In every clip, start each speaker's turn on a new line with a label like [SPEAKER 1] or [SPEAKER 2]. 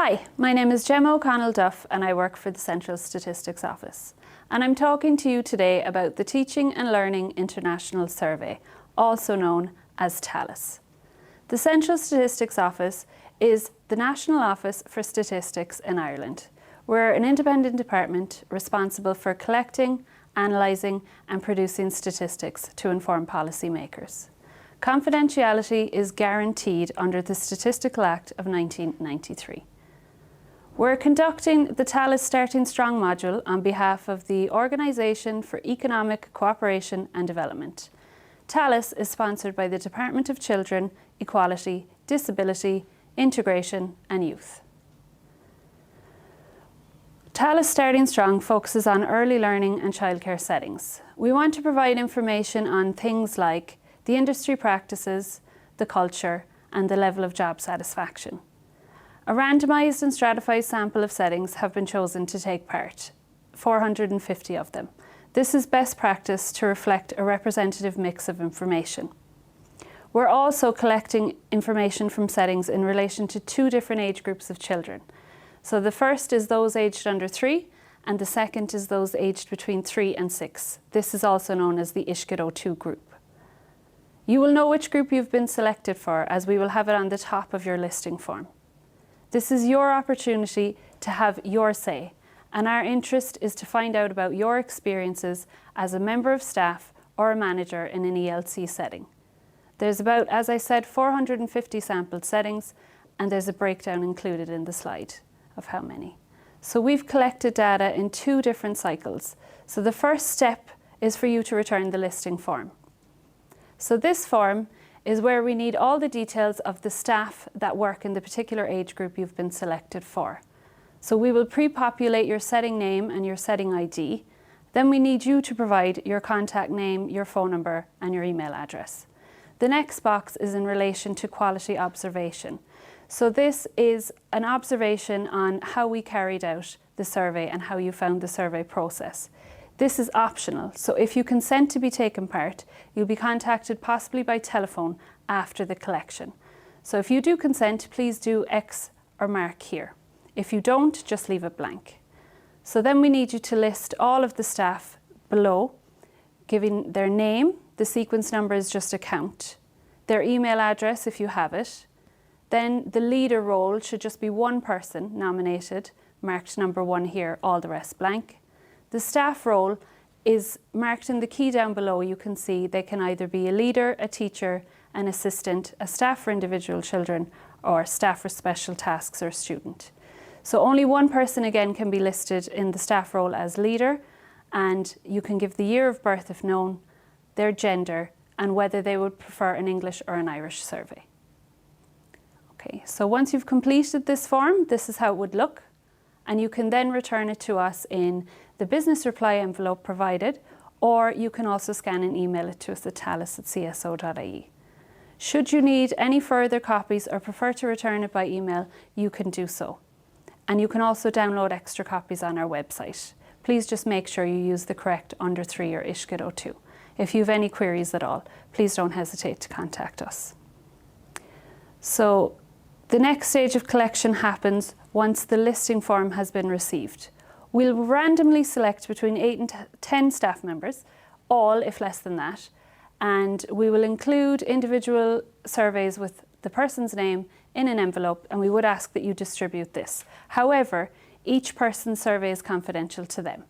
[SPEAKER 1] Hi, my name is Gemma O'Connell-Duff and I work for the Central Statistics Office. And I'm talking to you today about the Teaching and Learning International Survey, also known as Talis. The Central Statistics Office is the National Office for Statistics in Ireland. We're an independent department responsible for collecting, analysing and producing statistics to inform policymakers. Confidentiality is guaranteed under the Statistical Act of 1993. We're conducting the Talis Starting Strong module on behalf of the Organisation for Economic Cooperation and Development. Talis is sponsored by the Department of Children, Equality, Disability, Integration and Youth. Talis Starting Strong focuses on early learning and childcare settings. We want to provide information on things like the industry practices, the culture and the level of job satisfaction. A randomised and stratified sample of settings have been chosen to take part, 450 of them. This is best practice to reflect a representative mix of information. We're also collecting information from settings in relation to two different age groups of children. So the first is those aged under 3 and the second is those aged between 3 and 6. This is also known as the ISCID 02 group. You will know which group you've been selected for as we will have it on the top of your listing form. This is your opportunity to have your say, and our interest is to find out about your experiences as a member of staff or a manager in an ELC setting. There's about, as I said, 450 sampled settings, and there's a breakdown included in the slide of how many. So we've collected data in 2 different cycles. So the first step is for you to return the listing form. So this form is where we need all the details of the staff that work in the particular age group you've been selected for. So we will pre-populate your setting name and your setting ID. Then we need you to provide your contact name, your phone number and your email address. The next box is in relation to quality observation. So this is an observation on how we carried out the survey and how you found the survey process. This is optional, so if you consent to be taken part, you'll be contacted possibly by telephone after the collection. So if you do consent, please do X or mark here. If you don't, just leave it blank. So then we need you to list all of the staff below, giving their name, the sequence number is just a count, their email address if you have it, then the leader role should just be one person nominated, marked number 1 here, all the rest blank. The staff role is marked in the key down below. You can see they can either be a leader, a teacher, an assistant, a staff for individual children, or staff for special tasks or a student. So only one person again can be listed in the staff role as leader, and you can give the year of birth if known, their gender, and whether they would prefer an English or an Irish survey. Okay, so once you've completed this form, this is how it would look. And you can then return it to us in the business reply envelope provided, or you can also scan and email it to us at talis@cso.ie. Should you need any further copies or prefer to return it by email, you can do so. And you can also download extra copies on our website. Please just make sure you use the correct under 3 or ISCID 02. If you have any queries at all, please don't hesitate to contact us. So the next stage of collection happens once the listing form has been received. We'll randomly select between 8 and 10 staff members, all if less than that, and we will include individual surveys with the person's name in an envelope, and we would ask that you distribute this. However, each person's survey is confidential to them.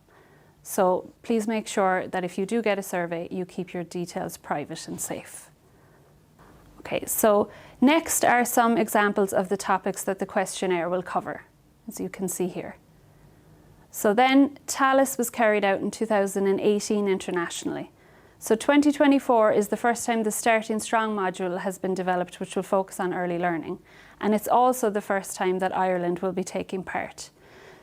[SPEAKER 1] So please make sure that if you do get a survey, you keep your details private and safe. Okay, so next are some examples of the topics that the questionnaire will cover, as you can see here. So then Talis was carried out in 2018 internationally. So 2024 is the first time the Starting Strong module has been developed, which will focus on early learning. And it's also the first time that Ireland will be taking part.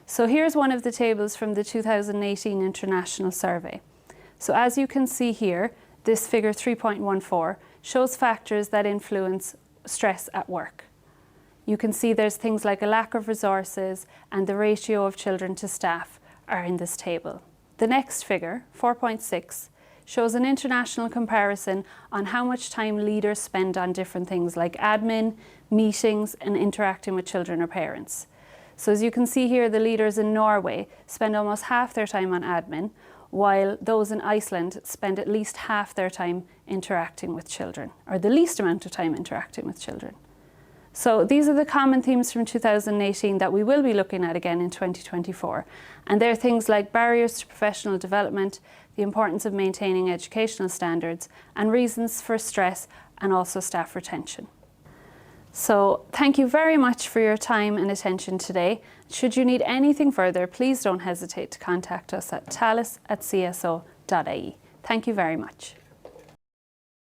[SPEAKER 1] So here's one of the tables from the 2018 international survey. So as you can see here, this figure 3.14 shows factors that influence stress at work. You can see there's things like a lack of resources and the ratio of children to staff are in this table. The next figure, 4.6, shows an international comparison on how much time leaders spend on different things like admin, meetings and interacting with children or parents. So as you can see here, the leaders in Norway spend almost half their time on admin, while those in Iceland spend at least half their time interacting with children, or the least amount of time interacting with children. So these are the common themes from 2018 that we will be looking at again in 2024. And they're things like barriers to professional development, the importance of maintaining educational standards, and reasons for stress and also staff retention. So thank you very much for your time and attention today. Should you need anything further, please don't hesitate to contact us at talis@cso.ie. Thank you very much.